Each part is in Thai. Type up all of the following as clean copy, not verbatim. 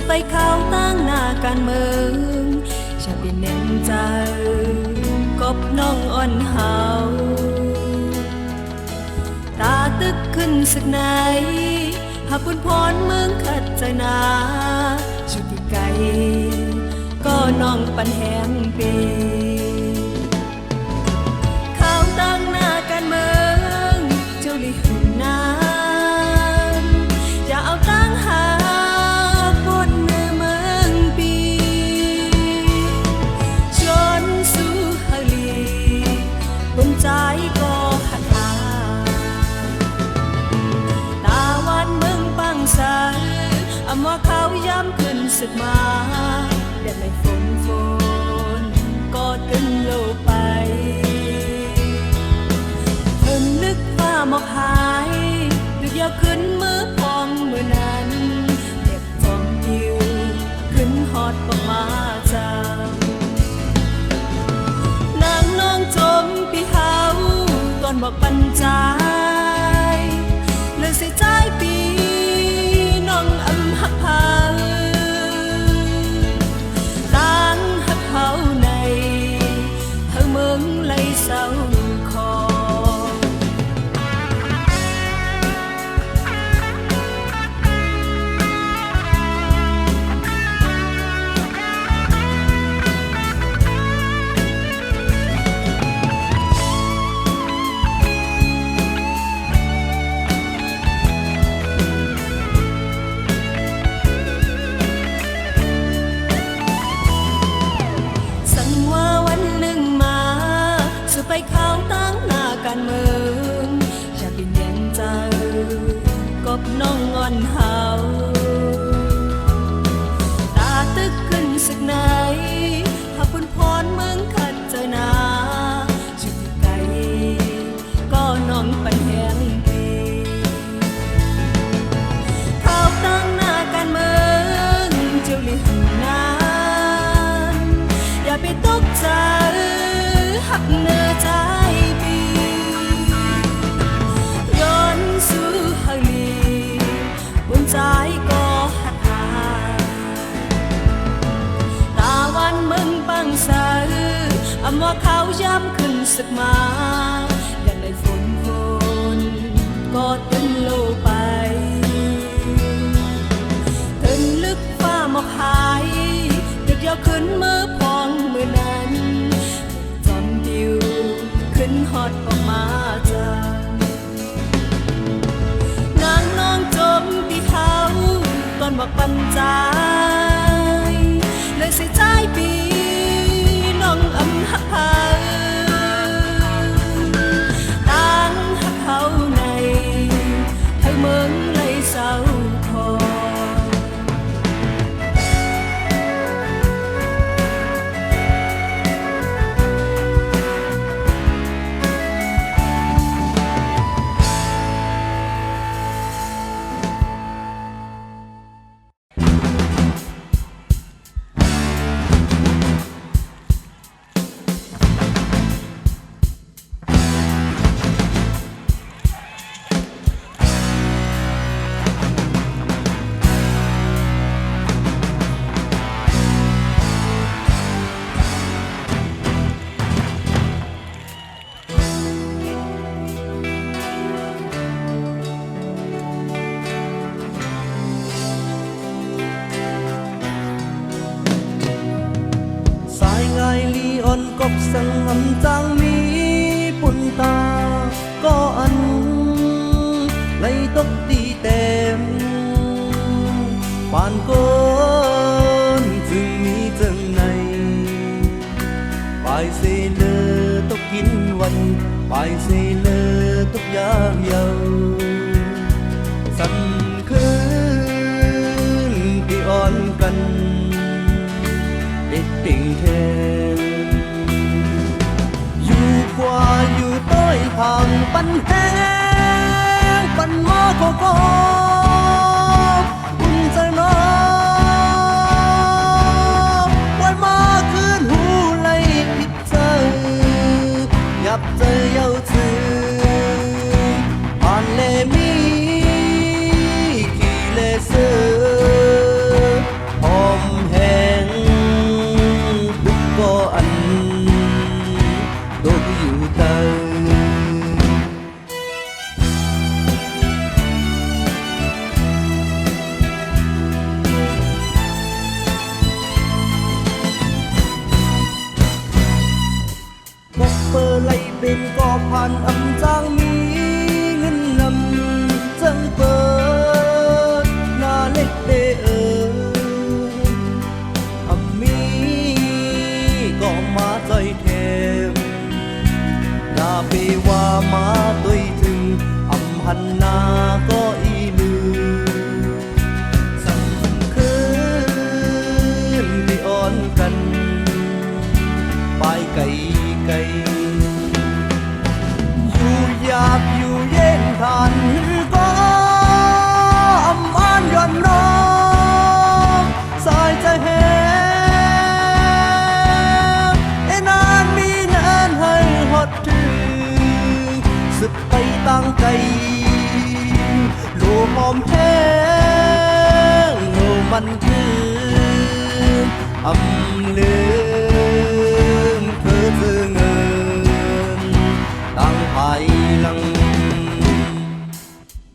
ไปเข้าตั้งหน้าการเมืองชาเป็นเน้นใจกบน้องอ่อนเฮาตาตึกขึ้นสักไหนหาปุ่นพรเมืองขัดใจนาชุดที่ไกลก็น้องปันแหงปีเข้าตั้งหน้าการเมืองเจ้าลิหุ่นนานอย่าเอาตั้งหาบนเนื้อเมืองปีจนสู่ฮาลีบนใจก็หักหาตาวันเมืองปังสายอำว่าเขาย้ำขึ้นสึกมาแดดไม่ฝนก็ตึงโลไปเพิ่นนึกว่าหมอกหายดึกยาวขึ้นมือพองมือนั้นเด็กจอมยิวขึ้นฮอดออกมาจากนางน้องจมปีเฮาตอนบอกปัญจายเลยใส่ใจปีน้องอำหักพาตั้งหักเฮาในเฮาเมืองไหลเศร้าคอไปเข้าตั้งหน้าการเมืองอย่าเป็นเย็นใจกบน้องงอนเฮาตาตึกขึ้นสักไหนหาปุ่นพรเมืองขัดใจนาชุดที่ไกลก็น้องปันแหงปีเข้าตั้งหน้าการเมืองเจ้าลิหุ่นนานอย่าไปตกใจหักเนื้อใจปีย้อนสู่ฮาลีบนใจก็หักหาตาวันมึงปังสาอำว่าเขาย้ำขึ้นสึกมาอยากได้ฝนก็ตึงโลไปตึงลึกฟ้าหมอกหายดึกยาวขึ้นมือพองมือนั้นขึ้นฮอดออกมาจากนางน้องจมปีเขาตอนบอกปัญจายเลยใส่ใจปีน้องอำหักพาตั้งหักเขาในให้เมืองไหลเศร้าคอกบสังหำจางมีปุ่นตาก็อันไหลตกตีเต็มปานก้นจึงมีจังในปลายเซเลอตกกินวันปลายเซเลอตกยามเยาสั่นคืนที่อ่อนกันเด็ดติ่งแทนกว่าอยู่ใต้ทางปันแห้งปันมาโกโก้อุ่นใจน้องวันมาคืนหูไล่ผิดใจยับใจเย้าถือผ่านเลมีขี่เลเซอร์ เป็นก็ผ่านอำจางมีเงินนำจังเปิดหน้าเล็กเดออำมีก็มาใจแทมนาเปว่ามาตุยถึงอำหันนาก็อีลือสังคืนที่อ่อนกันไปไกลไกลอยู่อยากอยู่เย็นทานก็อำอ้านย้อนน้องสายใจแหงนานมีนานให้หดถึงสึกไปตั้งไกลโลหอมแห้งโลมันคืออำลืมเพื่อซื้อเงินตั้งภายหลัง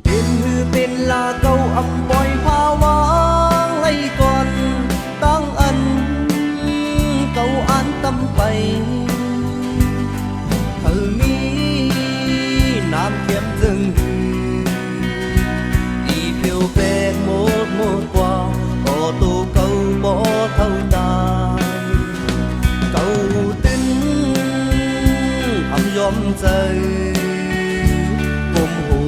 เป็นมือเป็นลาเก่าอำปล่อยภาวางไล่ก่อนตั้งอันเก่าอันตำไปเธอมีน้ำเค็มจึงอีเพียวแปดหมดกว่าก็ตัวเก่าบ่เท่าตายเก่าตึ้นอำยอมใจผมหู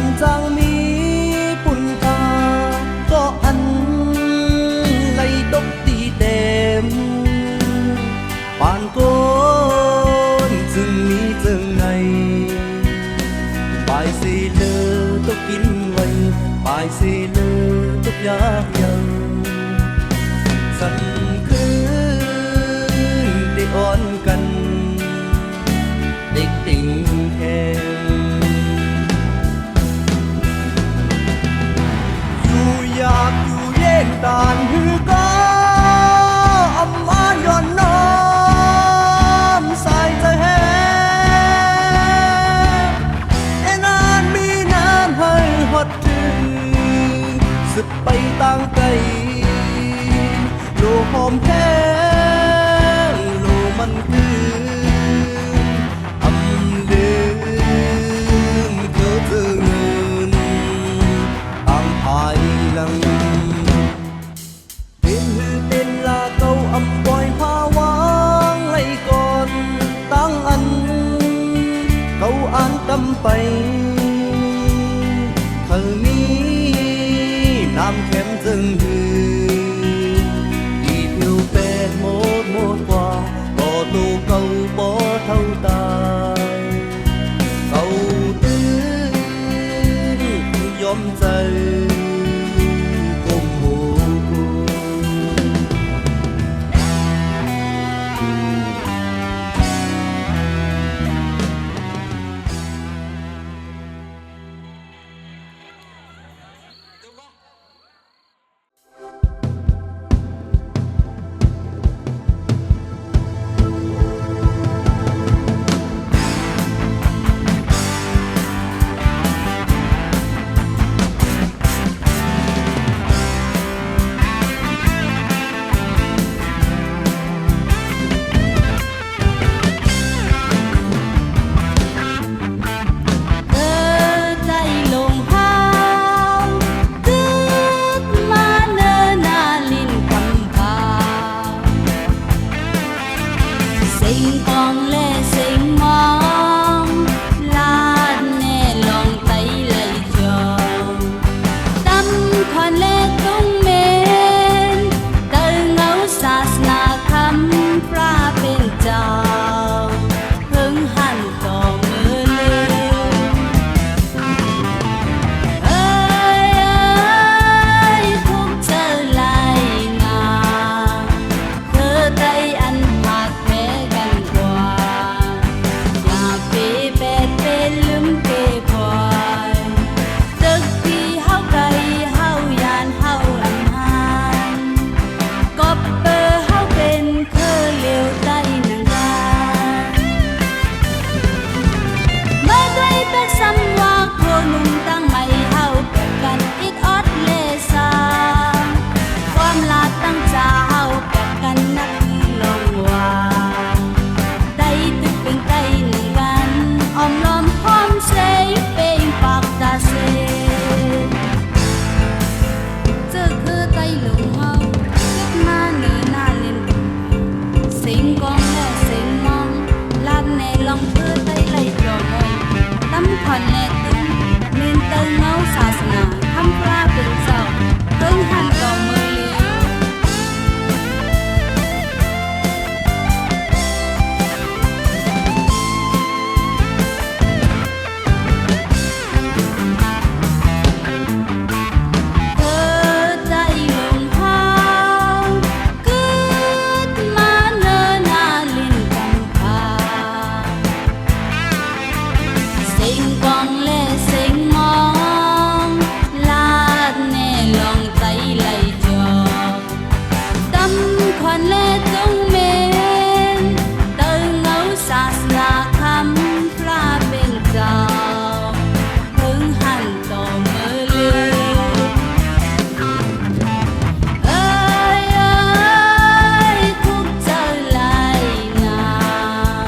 ำจางมีปุ่นตาก็อันไล่ตกตีเต็มปานโกนจึงมีจึงไงปลายสีเลอตกกินไว้ปลายสีเลอตกยากยังสั่นคืนได้อ่อนกันเด็กติ่งแทงอยากอยู่เย็นตานหือก็อำมาย้อนน้ำสายใจแห้งนานมีน้ำให้หดถึงสึกไปต่างไกลโลหอมแห้งโลมันคืออำลืมเธอเธอเงินตามภายหลังเป็นหือเป็นลาเก่าอำปล่อยภาวางไล่ก่อนตั้งอันเก่าอ่านตำไปเธอมีน้ำเค็มจึงหืออีผิวเป็ดหมดกว่าก็ตัวเก่าบ่เท่าตายเก่าตื้นยอมใจ Sinh quang lệ sinh mong lát nè lòng tay lạy cho tâm khoan lệ tung mến tơ ngấu xa xa khăm pha bên giàu hứng hẳn tổ mơ lưu ơi ơi khúc trở lại nào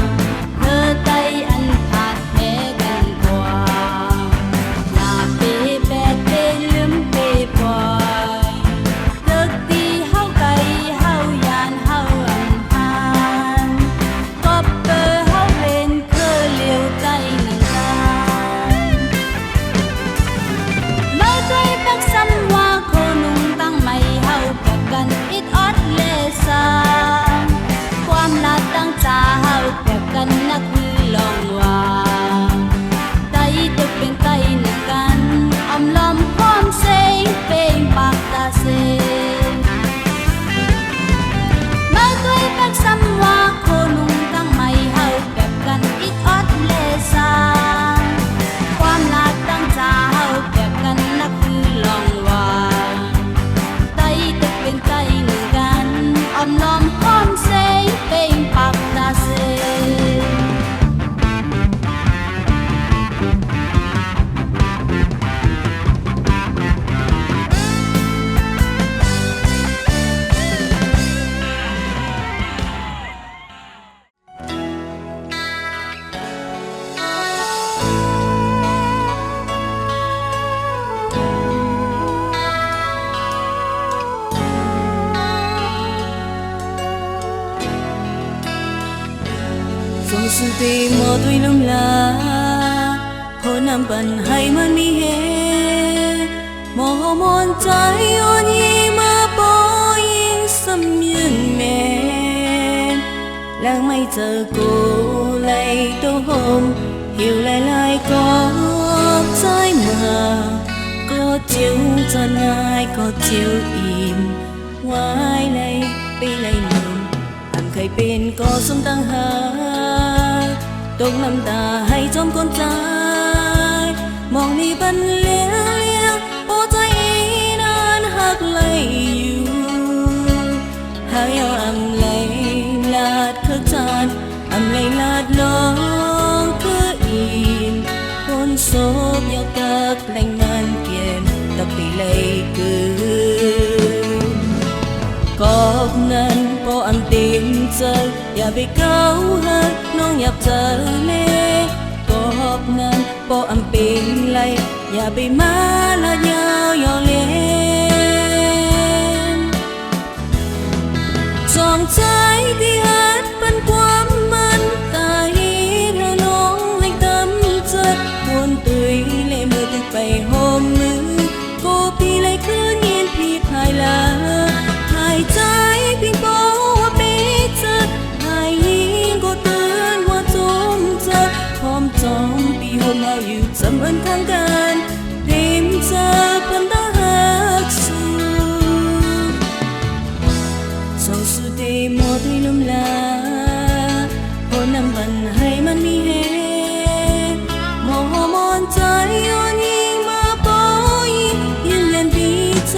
thơ tay ăn phạt thế gần qua là bê bê bê lướm bê bòi thức đi hao cay hao yàn hao ẩn han có bơ hao bên cơ liều tay nâng tan mơ tay bác xăm hoa khô nung tăng mày hao cả gần ít ót lệ xaความลาตั้งจาเฮาแบบกันนักคือลองว่าไตตกเป็นไตหนึ่งกันอมลอมพร้อมเซงเป็นปากตาเซมาด้วยแบกซ้ำว่าโคนุ่งตั้งไม่เฮาแบบกันอีกออดเลซาความลาตั้งจาเฮาแบบกันนักคือลองว่าไตตกเป็นไตหนึ่งกันอมลอมพร้อมเซงเป็นปากตาเซส่งสุดที่หมดด้วยลมลาพอน้ำปั่นให้มันมีเหตุมองมนใจโยนยีมาปอยิงซ้ำยืนแม่แล้วไม่เจอกูเลยตัวหอมหิวลายก็ใจมาก็จิ้วจนง่ายก็จิ้วอิ่มไว้เลยไปเลยหนึ่งเคยเป็นก็สมตั้งหาตกน้ำตาให้จมก้นใจมองมีบันเลี้ยงโอ้ใจนานหักเลยอยู่หายเอาอำเลยลาดคือจานอำเลยลาดลองคืออิ่มคนโศกยาวตะแกล้งมันเกียนตะปีเลยคือcột nên có anh tìm chơiอย่าไปเก้าหาน้องอยากเจอเลยcột nên có anhเป็นไรอย่าไปมาละยาวยาวเล่นจองใจที่หัดเป็นความมันตายเราน้องเล่นตำเจอวนตุยเลยมือตึกไปหอมมือกูพี่เลยคืนเย็นพี่พายลาหายใจเพียงบอกว่าไม่เจอหายยิงก็เตือนว่าจมเจอพร้อมจองปีหอมเอาอยู่จำเอินข้างกันเต็มเจอเพิ่นตาหักสูส่งสุดที่หมดให้ลมลาพอน้ำมันให้มันมีเหตุมองมอนใจโยนยิงมาปอยิงยืนยันดีใจ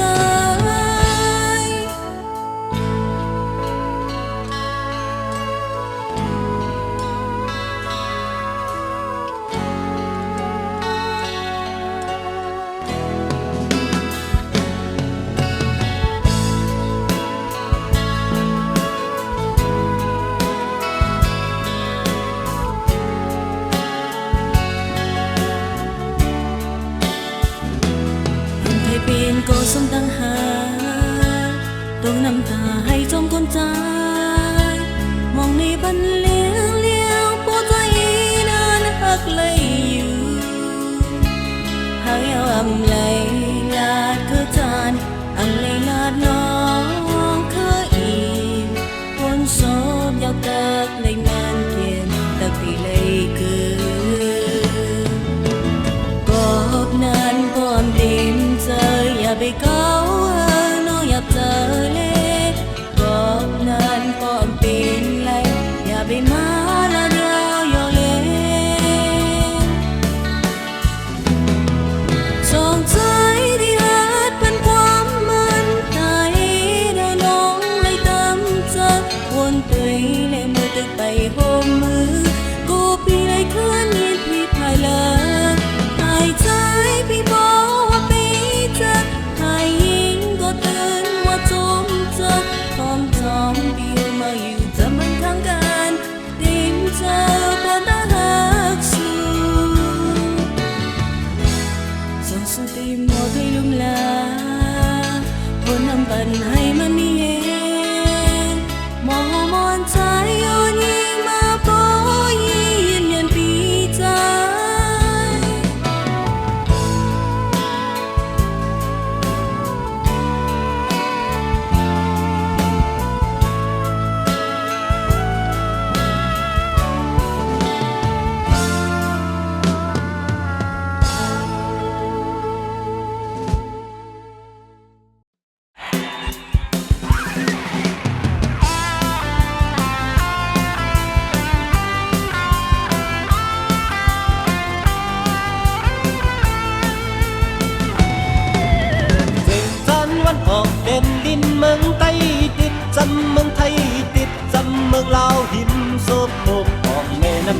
เป็นก็สมตั้งหาตรงน้ำตาให้จมก้นใจมองในบันเลี้ยวปวดใจนานหักเลยอยู่หายเอาอำเลยลาดคือจานอำเลยลาดน้องคืออิ่มคนโศกยาวตะเลยนานเกียนตะปีเลยคือก็นั้นก็อำดิมเจออย่าไปเก้าหาน้องอยากเจอเลยก็นั้นก็เป็นไรอย่าไปมาละเดียวยาวเล่น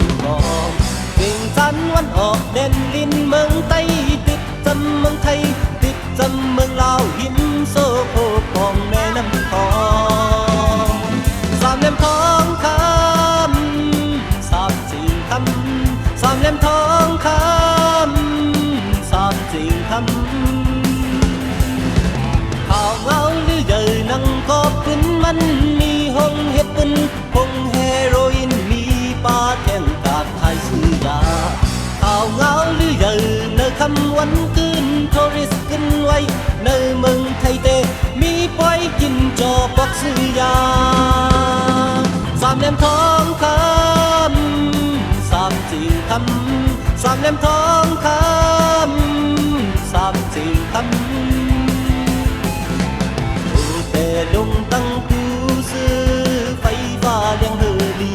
น้ำทองเก่งจันวันออกเด่นลินเมืองไต้ติดจำเมืองไทยติดจำเมืองลาวหินโซโคของแม่น้ำทองสามเหลี่ยมทองคำสามสี่คำสามเหลี่ยมทองคำสามสี่คำข่าวเงาหรือใหญ่นังกอบขึ้นมันมีห้องเฮ็ดปืนห้องเฮโรอีนมีปลาแข่งกาดไทยซื้อยาข่าวเงาหรือใหญ่เนอคำวันคืนโทริสขึ้นไว้ในเมืองไทยเตมีปล่อยกินจอบอกซื้อยาสามเหลี่ยมทองคำสามสี่คำสามเหลี่ยมทองคำสามสี่คำแต่ลงตั้งผู้ซื้อไฟฟ้าเลี้ยงเฮอลี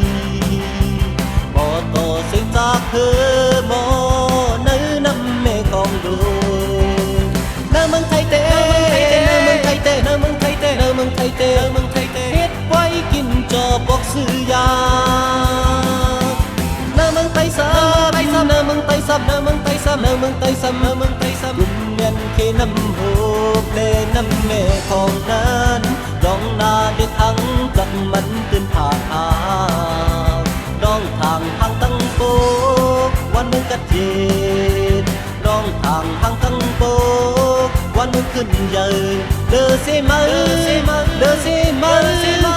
บ่ต่อเสียงจากเธอหมอเนื้อนำแม่ของดูเนื้อเมืองไทยเต้เนื้อเมืองไทยเต้เนื้อเมืองไทยเต้เนื้อเมืองไทยเต้เนื้อเมืองไทยเต้เฮ็ดไว้กินจอบอกซื้อยาเนื้อเมืองไทยซ้ำเนื้อเมืองไทยซ้ำเนื้อเมืองไทยซ้ำเนื้อเมืองไทยซ้ำเนื้อเมืองไทยซ้ำเมียนเคน้ำโหเพลน้ำแม่ของนั้นร้องนาได้ทั้งกับมันตื่นผ่าทางร้องทางทางตั้งโกวันมึงกัดเย็นร้องทางทางตั้งโกวันมึงขึ้นใหญ่เด้อเสมาเด้อเสมาเด้อเสมา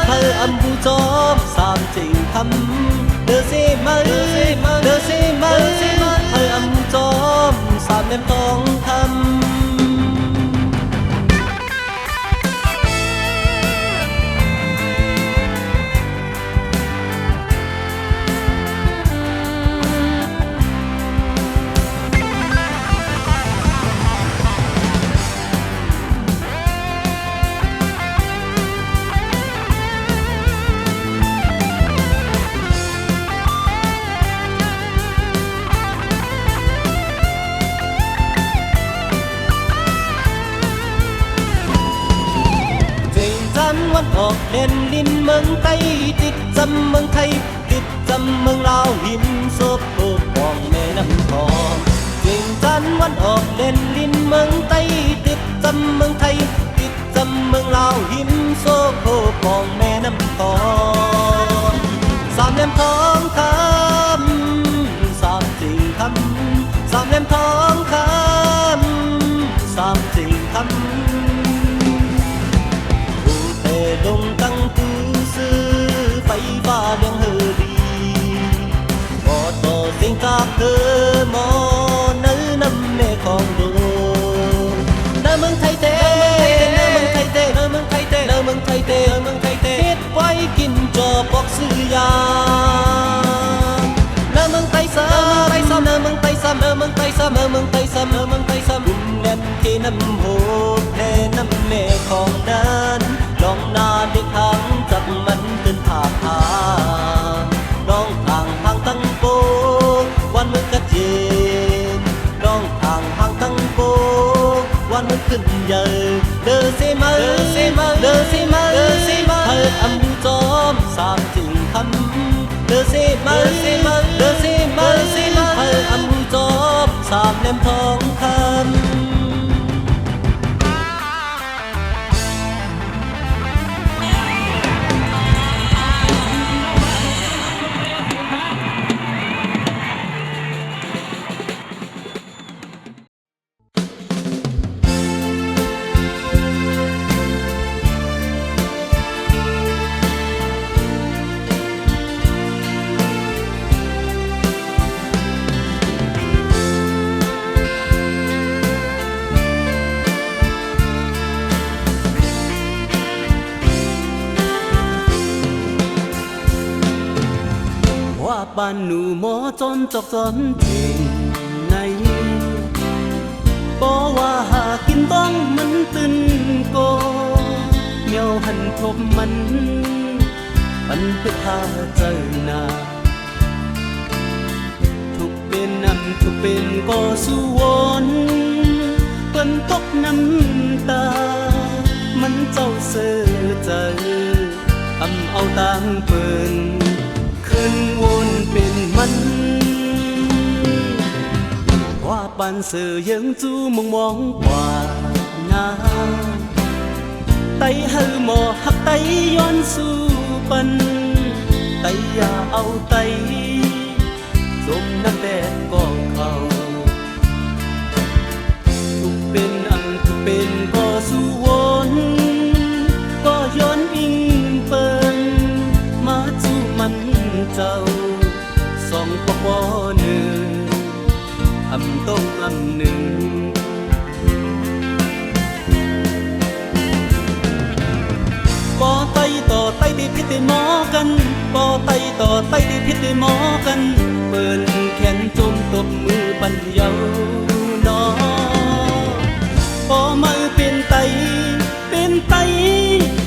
เธออัมบูจอมสามจริงคำเด้อเสมาเด้อเสมาเด้อเสมาเธออัมบูจอมสามเหลี่ยมทองคำวันออกเด่นลินเมืองไต้ติดจำเมืองไทยติดจำเมืองลาวหินโซโคของแม่น้ำทองเก่งจันวันออกเด่นลินเมืองไต้ติดจำเมืองไทยติดจำเมืองลาวหินโซโคของแม่น้ำทองสามเหลี่ยมทองคำสามสี่คำสามเหลี่ยมทองคำสามสี่คำลงตั้งผู้ซื้อไฟฟ้าเลี้ยงเฮอดีบ่ต่อเสียงจากเธอหมอเนื้อนำแม่ของดูเนื้อเมืองไทยเต้เนื้อเมืองไทยเต้เนื้อเมืองไทยเต้เนื้อเมืองไทยเต้เนื้อเมืองไทยเต้เฮ็ดไว้กินจอบอกซื้อยาเนื้อเมืองไทยซ้ำเนื้อเมืองไทยซ้ำเนื้อเมืองไทยซ้ำเนื้อเมืองไทยซ้ำเนื้อเมืองไทยซ้ำบุญแน่นเทน้ำโหแน่น้ำแม่ของนั้นลองนาได้ทางจับมันขึ้นผ่าทางร้องทางทางตั้งโกวันมึงกระเจนร้องทางทางตั้งโกวันมึงขึ้นใหญ่เด้อเสมาเด้อเสมาเด้อเสมาเด้อเสมาเธออัมบูจอมสามจริงคำเด้อเสมาเด้อเสมาเด้อเสมาเธออัมบูจอมสามเหลี่ยมทองคำบ้านหนูหมอจนจอกจนเก่งในบอกว่าหากินต้องมันตึนโกเมียวหันพบมันเพื่อพาเจอหน้าทุกเป็นนำทุกเป็นก็สู้วนเปิ้นตกน้ำตามันเจ้าเสือใจทำเอาต่างเปิ้นขึ้นวนเป็นมัน กันว่าปันเสือยังจูมองมองกว่านาไตเฮอหมอหักไตย้อนสู่ปันไตอย่าเอาไตจมน้ำแดดก็เขาทุกเป็นอันทุกเป็นก็สู้วนก็ย้อนอิงเปิงมาจูมันเจ้าสองปปหนึ่งอำต้องอำหนึ่งปอไตต่อไตได้พิษได้หมอกันปอไตต่อไตได้พิษได้หมอกันเปินแขนจมตบมือปันเยาวนอปอมือเป็นไตเป็นไต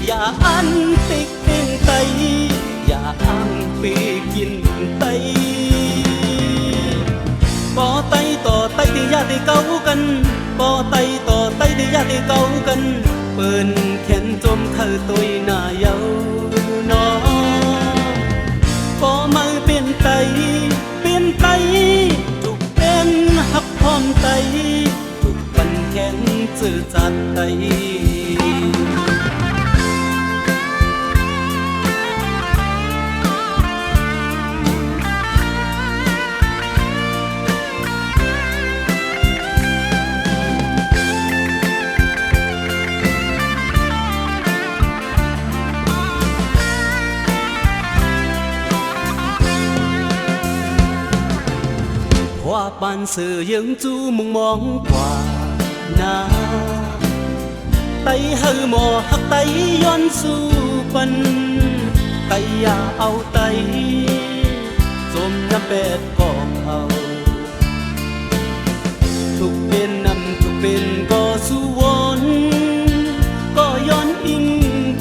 อย่าอันติกเป็นไตอย่าอ้างไปกินไตปอไตต่อไตที่ญาติเก่ากันปอไตต่อไตที่ญาติเก่ากันเปิ้นแขนจมเธอตุยหน้าเยาวนอปอมือเป็นไตเป็นไตทุกเป็นหักพร้อมไตทุกปันแขนจือจัดไตว่าปานเสือยังจูมุงมองกว่านาไตเฮอหมอหักไตย้อนสู่ปันไตอย่าเอาไตจมน้ำแปดก็เขาทุกเป็นน้ำทุกเป็นก็สู้วนก็ย้อนอิง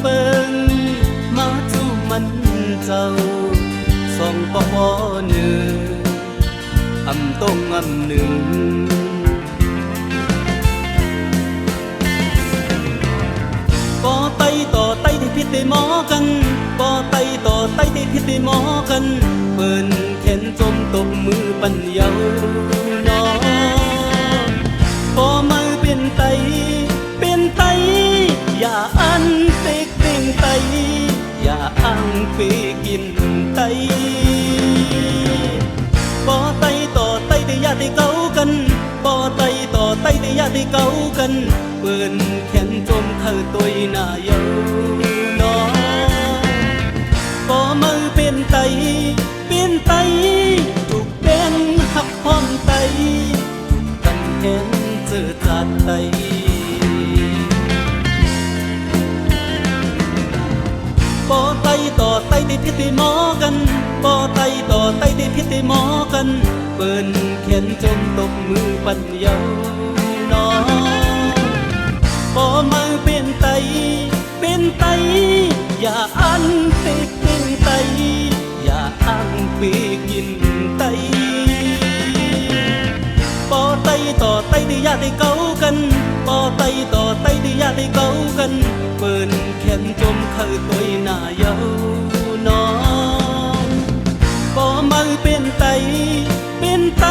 เปิงมาจูมันเจ้าสองปอหนึ่งอำต้องอำหนึ่งปอไตต่อไตที่พิษได้หมอกันปอไตต่อไตที่พิษได้หมอกันเปิ้นแขนจมตบมือปันเยาวนอปอมือเป็นไตเป็นไตอย่าอันเต็กเต็งไตอย่าอ้างไปกินไตปอไตต่อไตที่ญาติเก่ากันปอไตต่อไตที่ญาติเก่ากันเปิ้นแขนจมเธอตุยหน้าเยาวนอปอมือเป็นไตเป็นไตทุกเป็นหักพร้อมไตกันแขนเจอจัดไตปอไตต่อไตที่พิษได้หมอกันปอไตต่อไตที่พิษได้หมอกันเปิ้นแขนจมตบมือปันเยาวนอปอมือเป็นไตเป็นไตอย่าอันติดเป็นไตอย่าอ้างไปกินไตปอไตต่อไตที่ญาติเก่ากันปอไตต่อไตที่ญาติเก่ากันเปิ้นแขนจมเธอตุยหน้าเยาวนอปอมือเป็นไตเป็นไต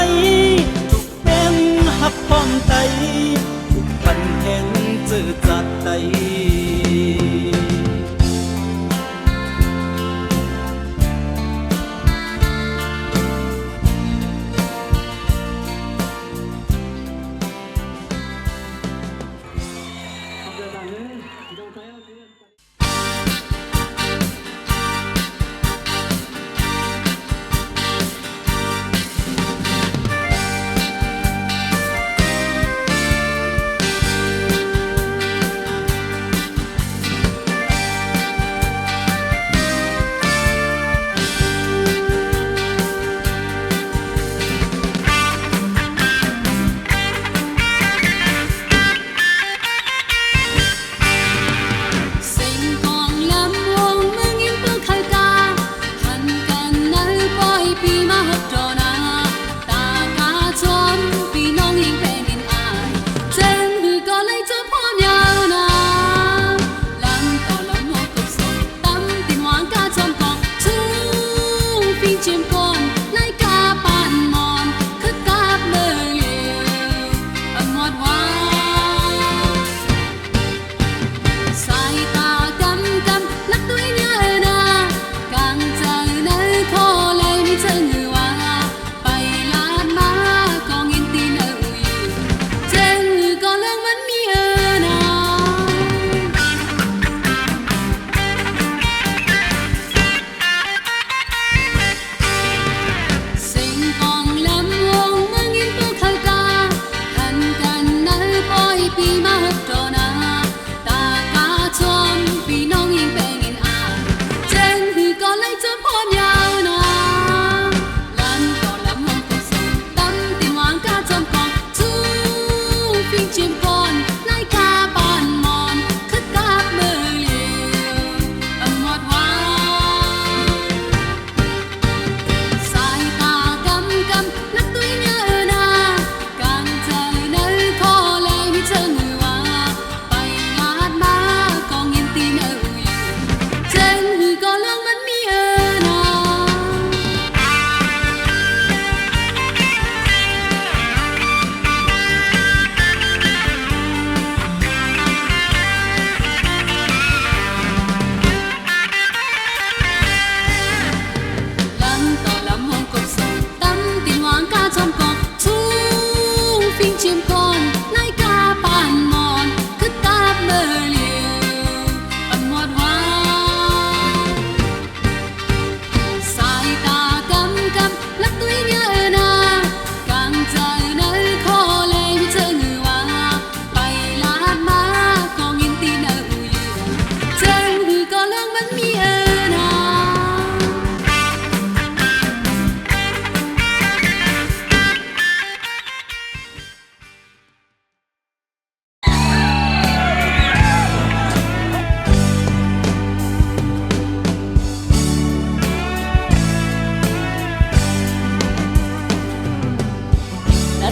ทุกเป็นหักพร้อมไตทุกปันแข็งจือจัดไต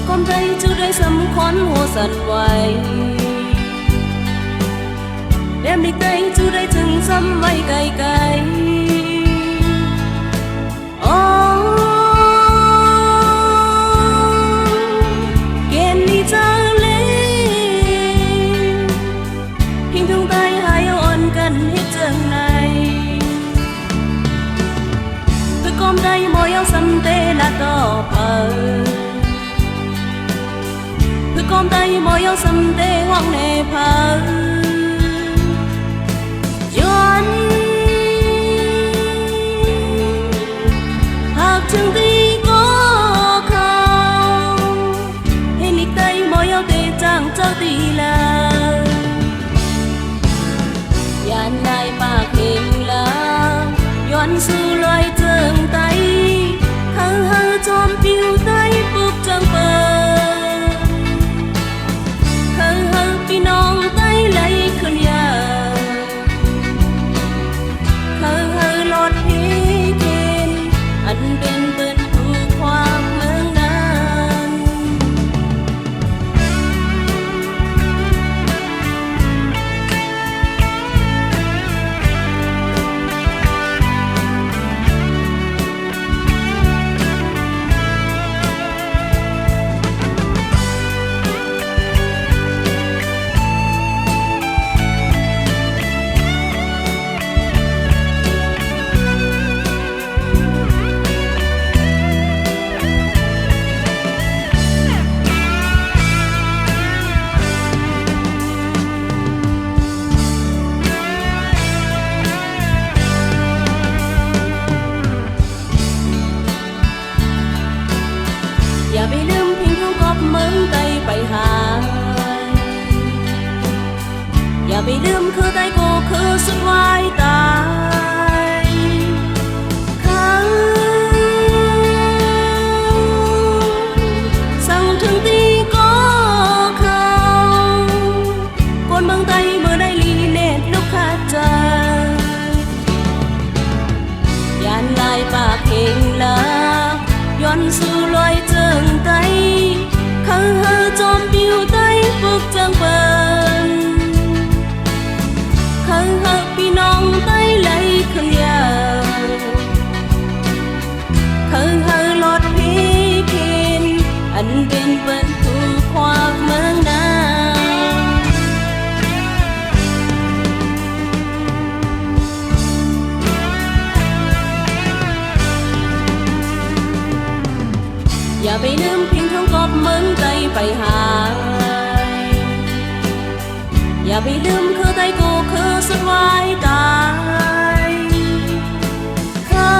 con thấy chú đây sấm khoán hồ giật hoài đem đi tay chú đây từng dăm vay cay cay kèn đi ra lên hình thông tay hai ôn cần hết trường này tôi con đây môi áo xăm tê là to phờ tôi con tay môi áo xăm tê hoang nề phờ chừng tí có không hay lịch tay môi áo tê chẳng cho tí là dàn lại bạc hình là doan sư loài trường tay hơ hơ tròn piu tay bục trăng bờ hơ hơ pi nong tay lấy khơi nhà hơ hơ lọt hí kên anh bên bên thu hoa mương nanอย่าไปลืมเพียงเขากอบเมืองไตไปหาอย่าไปลืมคือไตกูคือสุดวายตายเขาสั่งถึงตีก็เขาคนเมืองไตเมื่อได้ลีเนตลูกค้าใจยานลายปากเฮงลาย้อนสู่ลอยเจิงไตkhờ hơ tròn piu tay bục trăng bần khờ hơ pi nong tay lấy khơi nhà khờ hơ lọt hí kên anh bên vẫn thu khoác mương nàoอย่าไปลืมเพียงท้องกอบเมืองใจไปหาอย่าไปลืมคือไตกูคือสุดวายตายเขา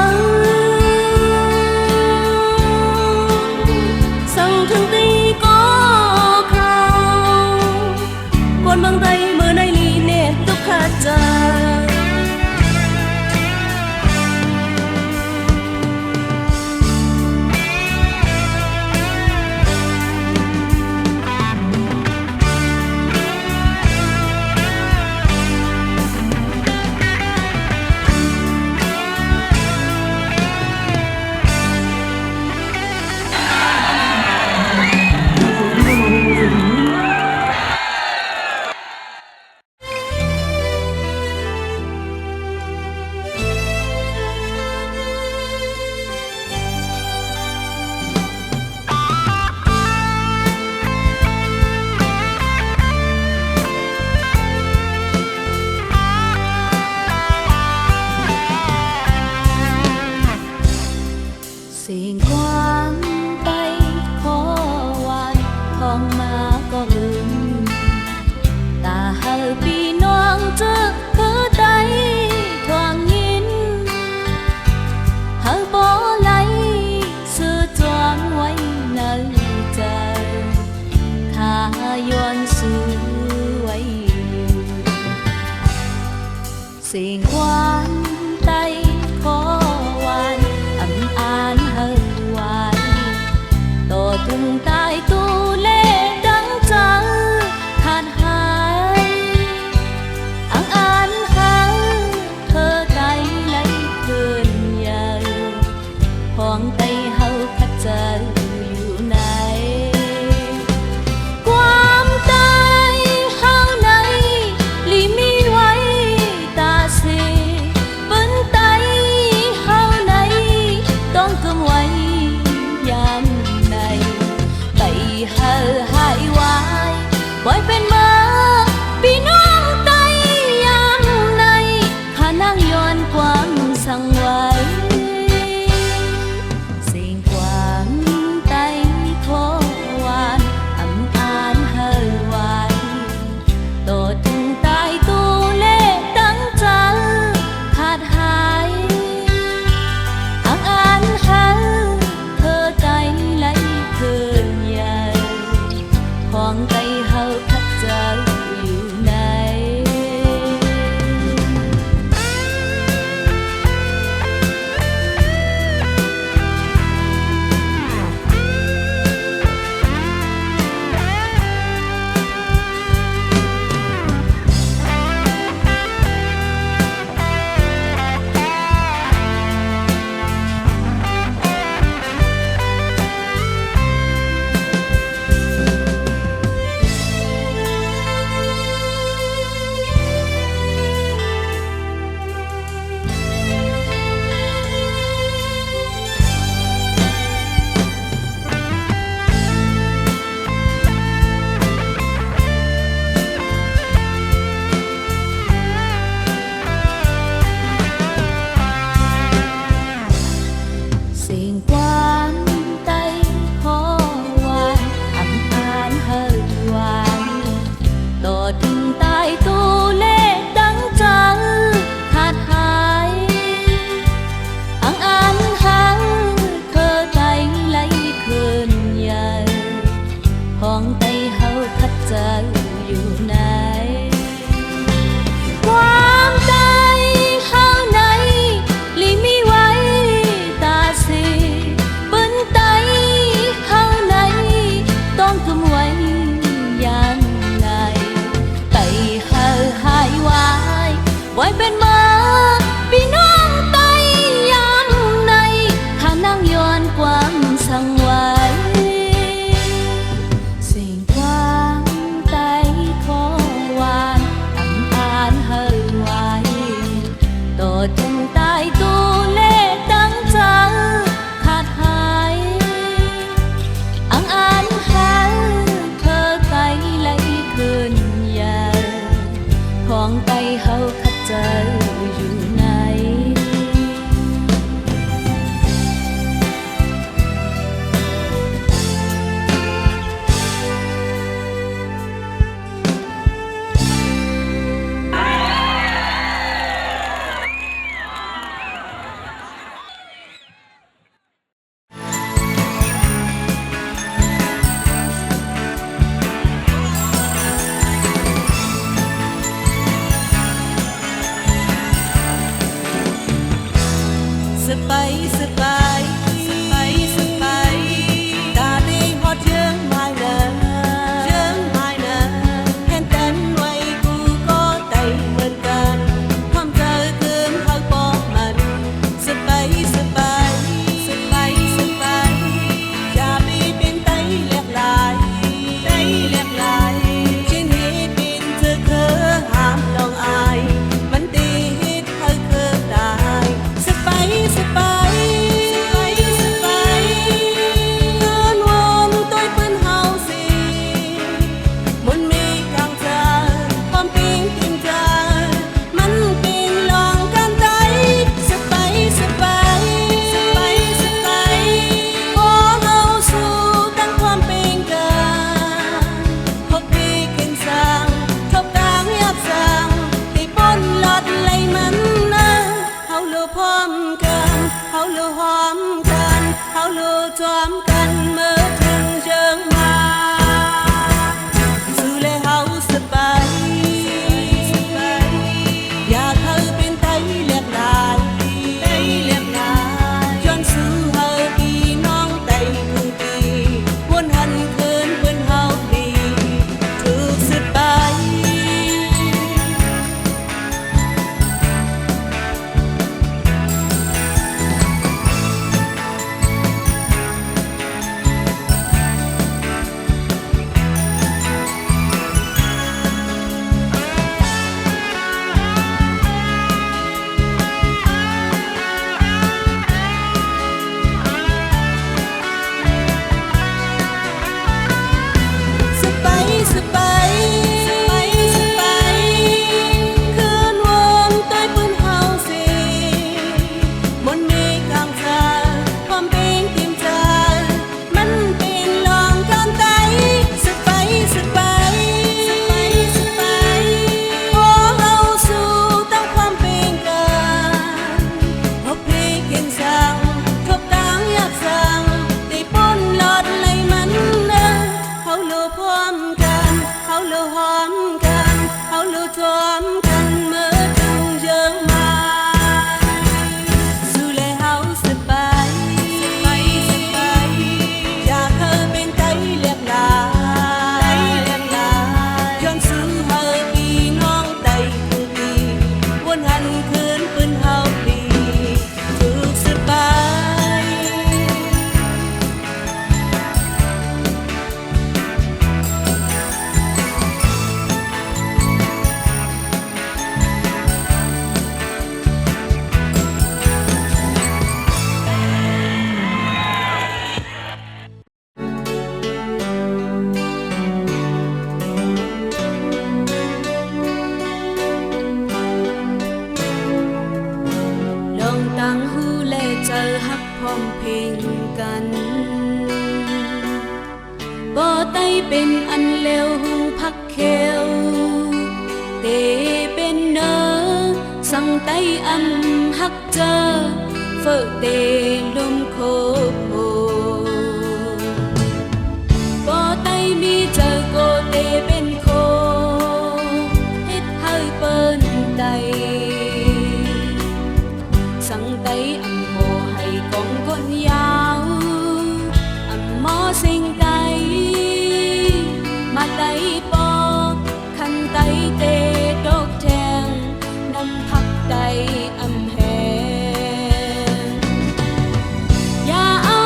สั่งถึงตีก็เขาคนเมืองไตเมื่อได้ลีเนตทุกขาใจสิ่งกว้างไปขอวานของมาก็ลืมตาเฮาพี่น้องเจอคือใดทวงยินเฮาบ่ไหลซื้อจวงไว้ในใจข้าย้อนซื้อไว้สิ่งกว้างไปขอวานan hơi hoài tổ từng tai tu lê đắng trắng than hai an hai thơ tay lấy cơn nhờ hoàng tay hâu khát chờอยู่ไหน เฮาคัดใจอยู่ไหนสไปสไปสไปสไปตาดีฮอดเชิงไม้เนอเชิงไม้เนอเห็นแต่นไว้กูก็ไตเหมือนกันความเจอเกินเขาบอกมันสไปสไปสไปสไปอย่าไปเป็นไตแหลกลายไตแหลกลายชิ้นนี้เป็นเธอเคยห้ามลองอายมันตีฮิตเขาเคยได้สไปสไปจอมกันเมื่อถึงเชิงมาสู่และเฮาสบายอยากเธอเป็นไตเรียกลายย้อนสู่เฮาพี่น้องไตคือปีวนหันคืนเปิ้นเฮาดีถูกสบายต่างหูและใจฮักพร้อมเพลงกันบ่ไต้เป็นอันเลวหุงพักเขียวเตเป็นเนอสั่งไต้อำฮักเจอเฟอเตลมโคโคบ่ไต้มีเจอโกเตเป็นโคเฮ็ดให้เปิ้นไตสั่งไต้อำโมให้กองคนยาวอำหมอสิงไก่มาไต้ปอคันไต้เตดอกแทงนำพักไต้อำแหงอย่าเอา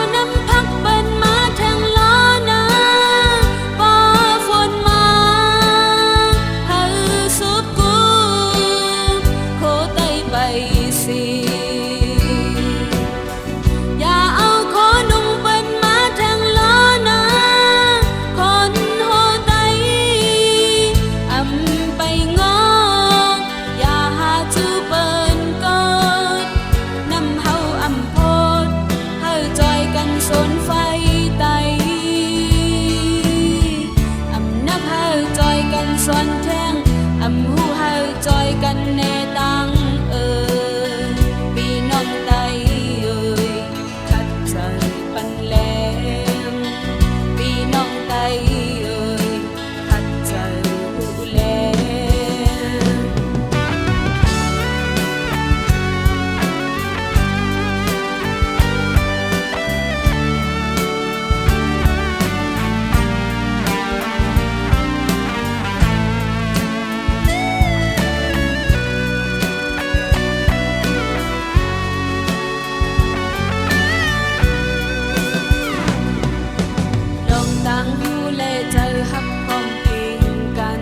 างหูและใจฮักพร้อมเพรียงกัน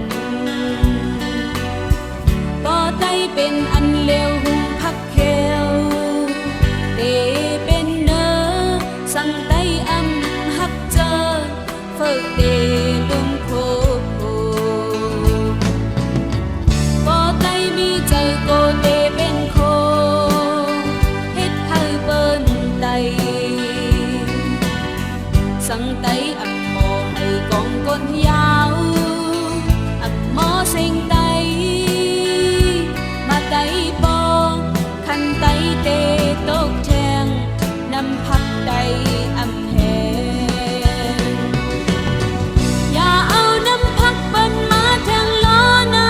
บ่ได้เป็นอันเลวหุงพักแควเตเป็นเนอสั่งไต้อำฮักเจอเฟิกเตลุมโคโคบ่ได้มีเจอโกเตเป็นโคเฮ็ดให้เปิ้นไตสั่งไต้อำหมอให้กองก้นยาวอำหมอเซ็งไตมาไตปอคันไตเตตกแทงนำพักไตอำแหงอย่าเอาน้ำพักเปิ้นมาแทงล้อนา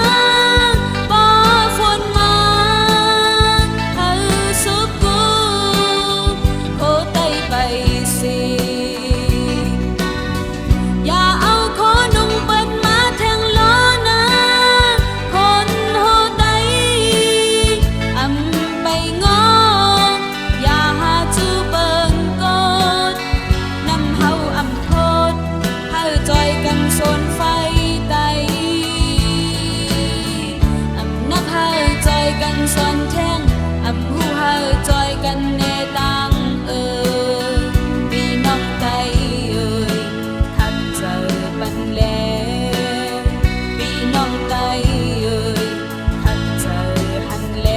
งบ่ฝนมาเฮาสุกูโคไตไปสิอย่าเอาขอนุ่งเปิ้นมาแทงล้อนางคนโหไตอำไปงออย่าหาจูเปิ้นกดนำเฮาอำโพดเฮาจอยกันโซนไฟไตอำนักเฮาจอยกันซอนแท่งอำหูเฮาจอยกันแน่ตังพี่น้องไตทักเจอปันแลพี่น้องไตทักเจอหันแล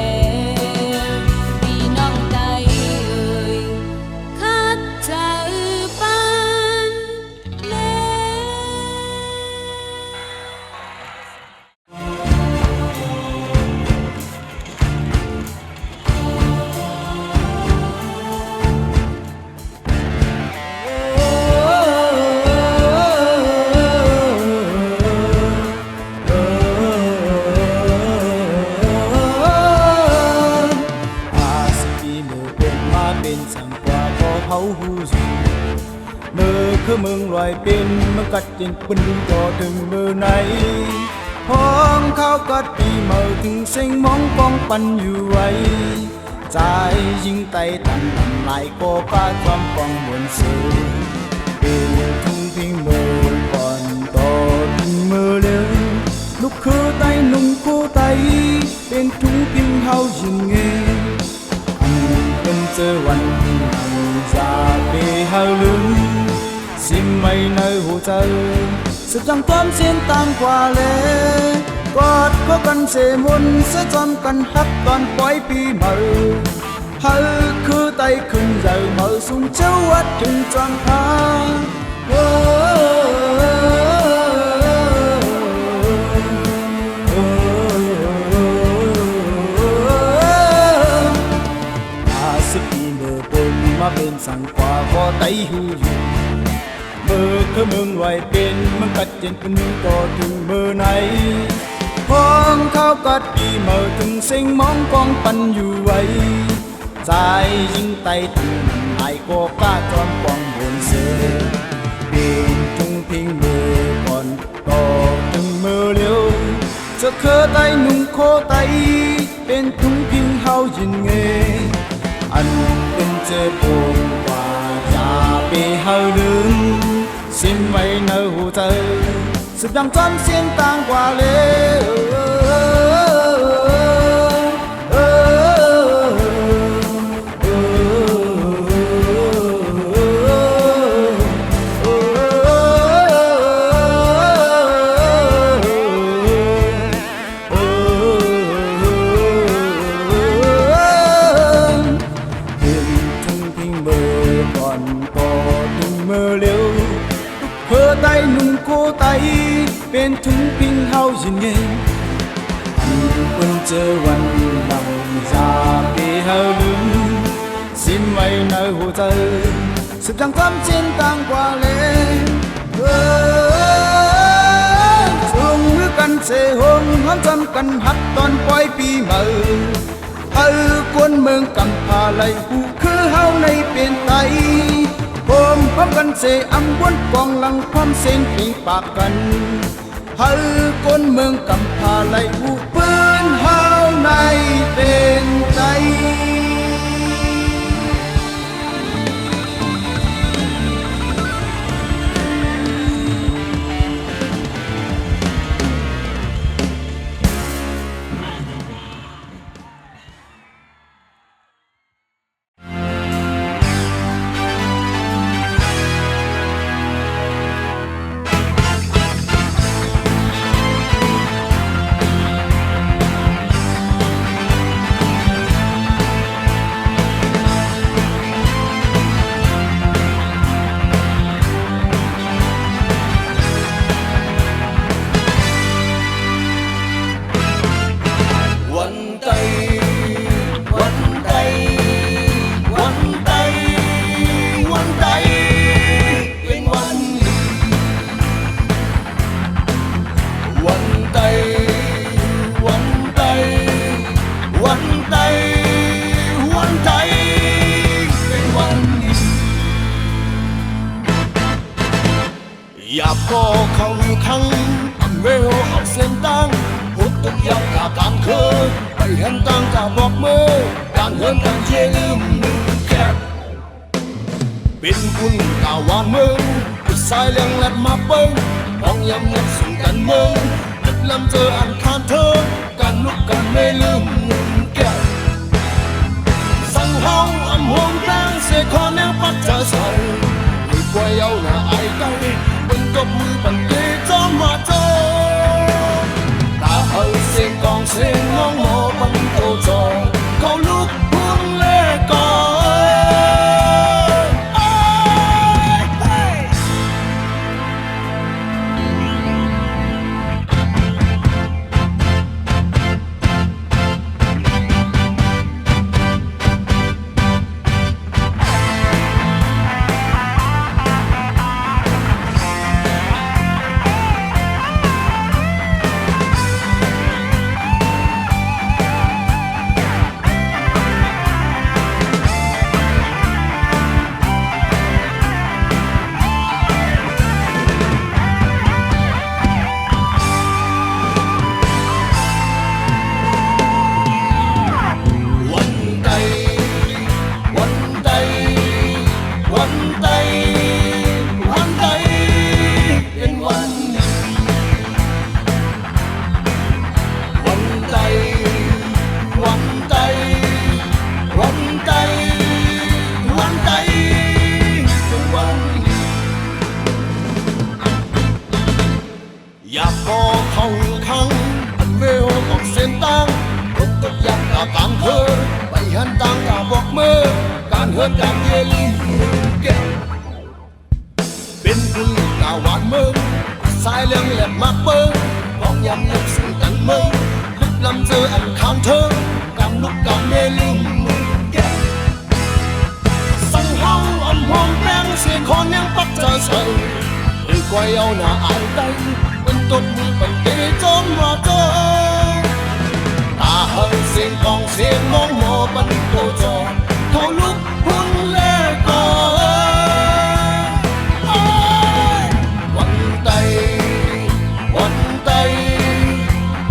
พี่น้องไตคัดเจอปันแล อาสกีมือเป็นมาเป็นสั่งกว่าพอเฮาหูสูมือคือมึงลอยเป็นมันกัดจินปืนก็ถึงมือไหนพ้องเขากัดปีเมื่อถึงเส้งมองป้องปันอยู่ไว้ใจยิงไตตันทำลายก็กาความกองบนสื่อเป็นทุ่งพิงมือก่อนต่อถึงมือเร็วลูกคือไตนุ่งคู่ไตเป็นทุ่งพิงเฮายิงเงเป็นเจอวันจะไปเฮาลืมสิไม่ในหัวใจสึกจังความเส้นตามกว่าเลยกอดเขากันเสมุนเสจอมกันฮักตอนปล่อยปีเมื่อเฮาคือไตขึ้นใหญ่เมื่อสูงเจ้าวัดถึงจอมพามาเป็นสั่งกว่าพอไตหูอยู่เมื่อคือมึงไหวเป็นมึงกัดเจนเป็นก็ถึงเมื่อไหนพ้องเขากัดปีเมื่อถึงเส้งมองกองปันอยู่ไว้ใจยิงไตตั้งไอ้ก็กล้าจอมกองบนเสือเป็นทุ่งพิงมือก่อนก็ถึงเมื่อเร็วจะเคยไตนุ่งโคไตเป็นทุ่งพิงเฮายินเงอันเป็นเจ็บปวดกว่าจะไปเฮาลืมสิ้นไว้ในหัวใจสึกดังจำเสียงต่างกว่าเลยเป็นถุงพิงเฮายินเงอันคนเจอวันดังจะไปเฮาลืมสิ้นไว้ในหัวใจสึกดังความเช่นต่างกว่าเลยส่งมือกันเสหงห้องจำกันหักตอนปล่อยปีเมื่อเฮากวนเมืองกำพาไหลผู้คือเฮาในเป็นไตผมพร้อมกันเสอำวนกองหลังพร้อมเส้นปีปากกันเฮาคนเมืองกำพาไหลหูปืนเฮาในเป็นใจ入過球坑，沒有好先當，活得要加干渴，為很當加搏มือการเหินการเย่ลืมมือแก็บเป็นคุณกาวานเมืองปิดสายเลี้ยงแลดมาเปิ้งมองยำเงินสู่กันเมืองนึกลำเจออันคานเธอการลุกกันไม่ลืมมือแก็บสั่งเฮาอำห่วงแรงเสียคอแนวปักจะใส่ไม่กลัวเย้าหน้าไอ้ไก่เป็นกบมือปันเกยจอมมาเจอตาเฮาเสียงกองเสียงน้องหมอปันโตจอเขาลุกพุ่งเล่ก่ออยากพอเข้าขังอันเวลออกเส้นตั้งรถตกยักษ์กาการเหินไปหันต่างกาบอกมือการเหินการเยลิมมือเก็บเป็นคุณกาหวานเมืองสายเลี้ยงแหลมมากเบิ้งมองยำนึกสิ่งกันเมืองลึกลำเจออันข้างเธอการลุกการเยลิมมือเก็บสั่งเฮาอำห้องแรงเสียงคอนยังปักจะใส่ดีกว่าเอาหน้าอายใดเป็นต้นมือเป็นเกยจอมมาเจอตาเฮาเสียงกองเสียงน้องหมอปันโตจอเขาลุกพุ่งเล่ก่อวันใดวันใด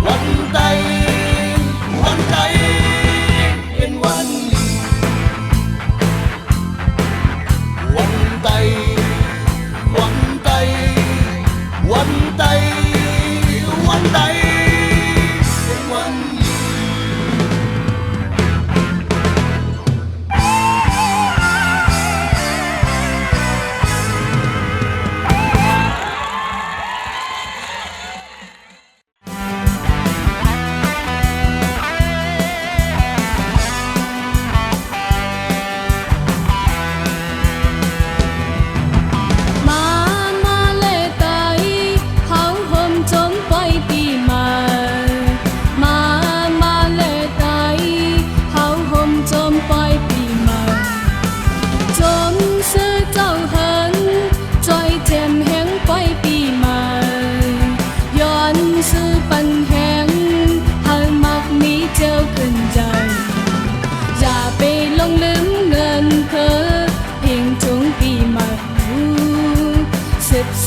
วันใดวันใดเป็นวันนี้วันใดวันใดวันใดวันใดเป็นวันนี้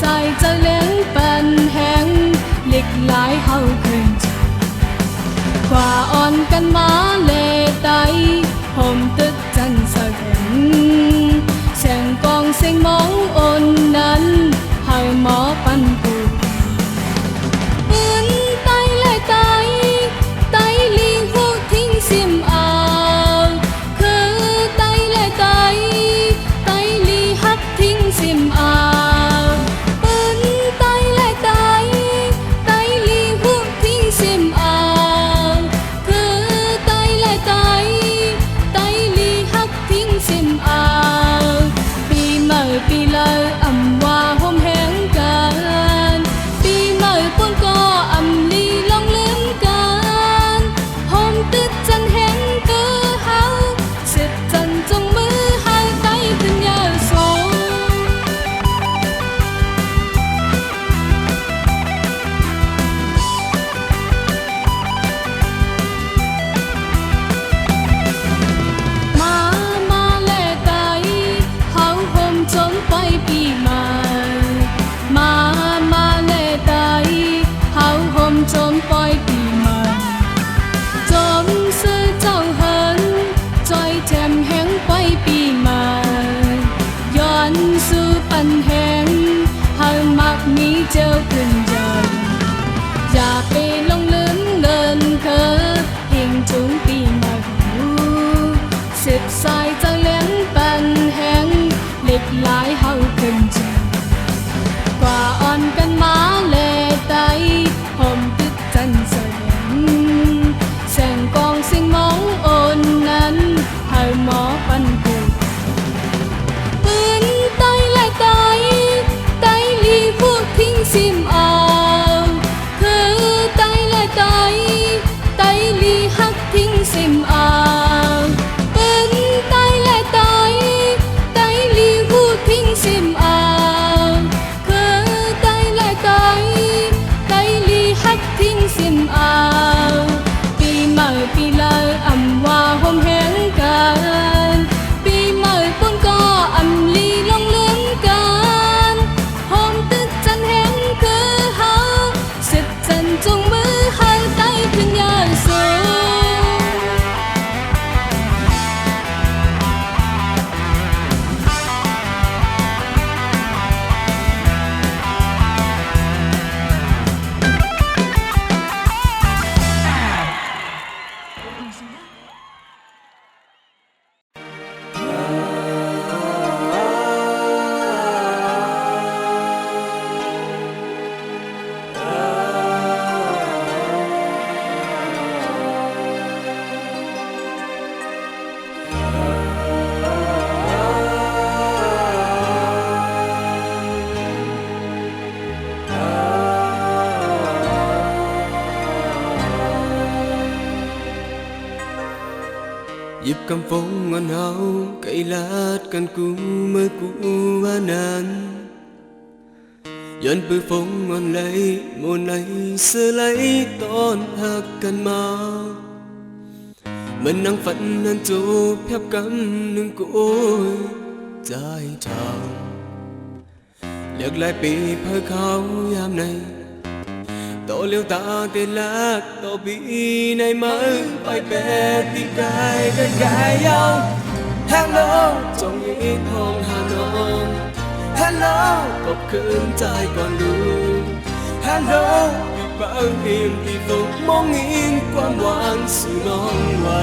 ใส่เจะเลี้ยงปันแหงเล็กหลายเฮาขึ้นกว่าอ่อนกันมาเลไตห่มตึกจันสะเห็นแสงกองเสียงมองอ่อนนั้นให้หมอปันปูไตเลยไตไตลิงหูทิ้งซิมเอาคือไตเลยไตไตลีฮักทิ้งซิมเอาปี เจ้าขึ้นยนอย่าไปลงลืมเดินเคอหิงจุงปีมาหูสิบสายจะเลี้ยงปันแห้งเล็กหลายเฮาขึ้นใจกว่าอ่อนกันมาเลไตหอมตึกจันเสด็จแสงกองสิ่งมองโอนนั้นให้หมอปันเกิดปืนไตและไตไตลีพวกทิ้งซิมเอาคือไตและไตไตลีหักทิ้งซิมเอาปืนไตและไตไตลีพวกทิ้งซิมเอาคือไตและไตไตลีหักทิ้งซิมเอาปีใหม่ปีละอำว่าหอมแห้งกันปีใหม่ปุ่นก็อำลีลงลืมกันหอมตึกจันแห้งคือเฮาสิบจันจุงมือให้ไตขึ้นยาสูงหยิบคำฟงงอนเฮาไก่ลาดกันกูเมื่อกูว่านั้นย้อนปือฟงงอนไหลโมนไหลเสื้อไหลตอนหักกันมามันนั่งฝันนั่นจูบแทบกำหนึ่งกูโอ้ยใจเท่าเลือกหลายปีเพื่อเขายามในต่อเลี้ยวตาเตลักต่อปีในมือไปแปดที่กายกันกายยาว Hello จงยิ้มห้องหาน้อง Hello กบคืนใจก่อนดู Hello อยู่บ้านเพียงที่ตกมองอินความหวานสู่น้องไว้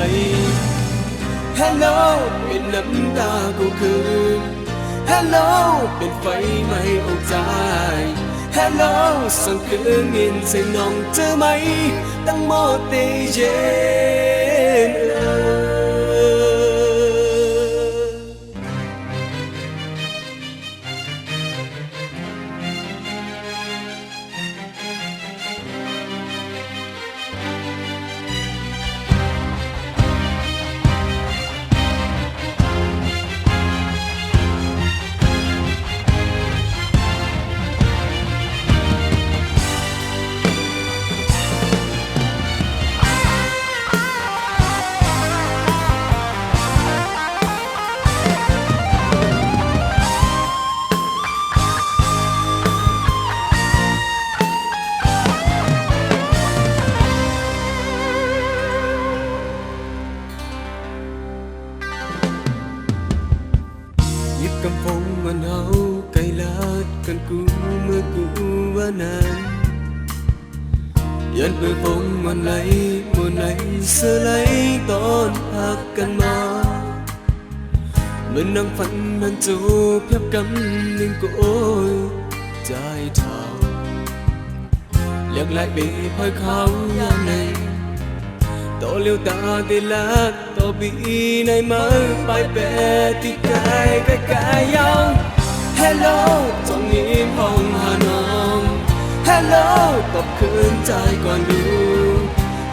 Hello เป็นน้ำตากูคืน Hello เป็นไฟไหม้อกใจHello สั่งคืนเงินใส่น้องเจอไหมตั้งโมเตเย็นกำฟงมันเฮาไก่ลาดกันกูเมื่อกูว่านั้นยันเปื้อฟงมันไหลบนไหลเสื้อไหลตอนหักกันมาเหมือนนั่งฝันนั่นจูบแทบกำหนึ่งกูโอ้ยใจเท่าเลือกหลายปีพอยเขายามในต่อเลี้ยวตาได้ลักต่อปีในมือไปแปดที่กายกายยาว Hello จงยิ้มห้องหาน้อง Hello ตบคืนใจก่อนดู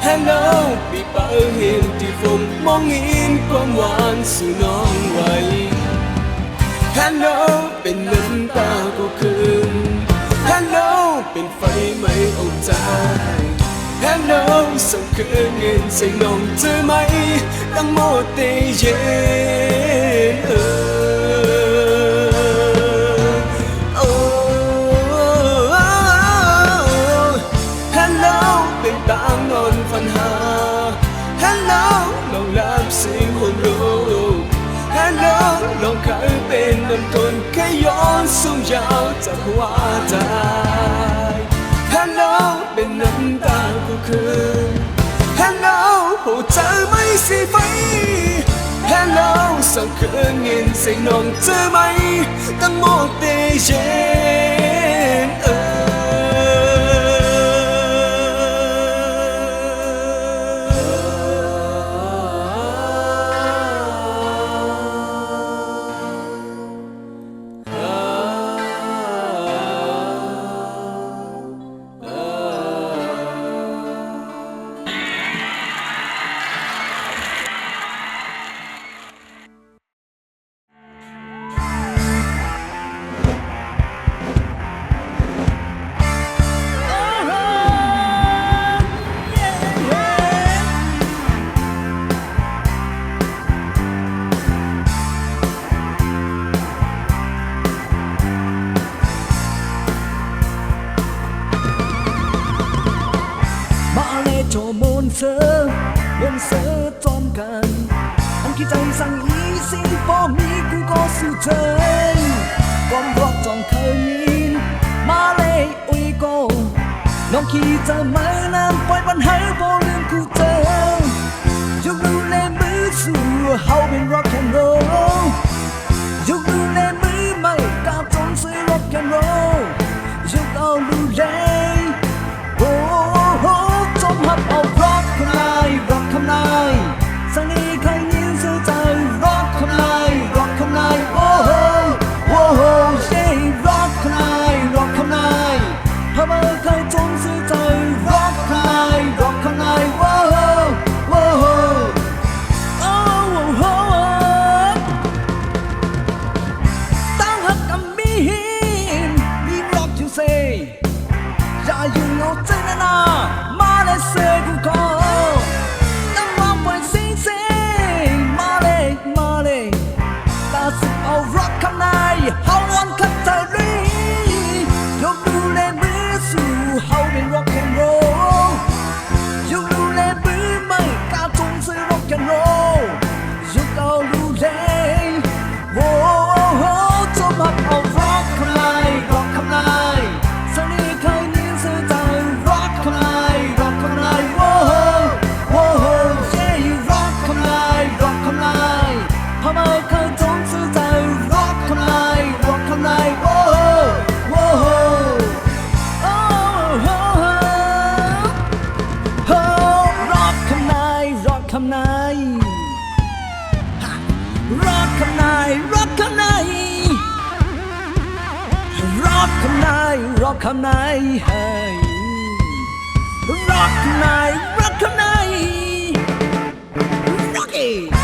Hello ปีเป้าเห็นที่ฝนมองอินความหวานสู่น้องไว้ Hello เป็นน้ำตากูคืน Hello เป็นไฟไหม้อกใจHello ส่งคืนเงินใส่น้องเจอไหมตั้งโมเตเย็นHello เป็นตามนอนฝันหา Hello ลองลับเสียงคนรู้ Hello ลองเคยเป็นน้ำทนแค่ย้อนส สูงยาวจากหัวใจHello เป็นน้ำตาก็คือ Hello หัวใจไม่สีไฟ Hello สังเกตเงินใส่น้องเธอไหมตั้งหมดเตเย็นมาเลยโจมนเสือจอมกันอันคิดใจสั่งอีสิงพอมีกูก็สู้เธอความรักจองเคยมีมาเลยอุ้ยโกน้องขี้จะไม่นานปล่อยปัญหาพอลืมกูเจอยกดูแลมือสู่เฮาเป็น rock and roll ยกดูแลมือไม่กล้าจนซื้อ rock and roll ยกเอาดูแลโอ้โหจมหับเอา rock คำนาย rock คำนายสังนี้ใครนิ่งเสียใจ rock คำนาย rock คำนายโอ้โหโอ้โห yeah rock คำนาย rock คำนายทำไมใครจนเสียใจ rock คำนาย rock คำนายโอ้โหโอ้โหโอ้โหตั้งหักกับมีrock you sayอย่าอยู่เหงาใจนะนะมาเลยเสียกูขอน้ำมันไปสิงสิมาเลยตาสิเอา rock ข้างในเฮาวันคัตเตอรี่ยกดูแลมือสู่เฮาเป็น rock and roll ยกดูแลมือไม่กล้าจงซื้อ rock and roll ยกเอาดูแลโอ้โหจมหักเอา rock ข้างใน rock ข้างในสักนี้ใครนิ่งเสียใจ rock ข้างใน rock ข้างในโอ้โหโอ้โห yeah rock ข้างใน rock ข้างในทำไมใครจงเสียใจ rock ข้างใน rock ข้างในโอ้โหโอ้โหโอ้โห rock ข้างใน rock ข้างใน rock ข้างใน rock ข้างใน rock ข้างใน rock ข้างใน hey rock ข้างใน rock ข้างใน rock it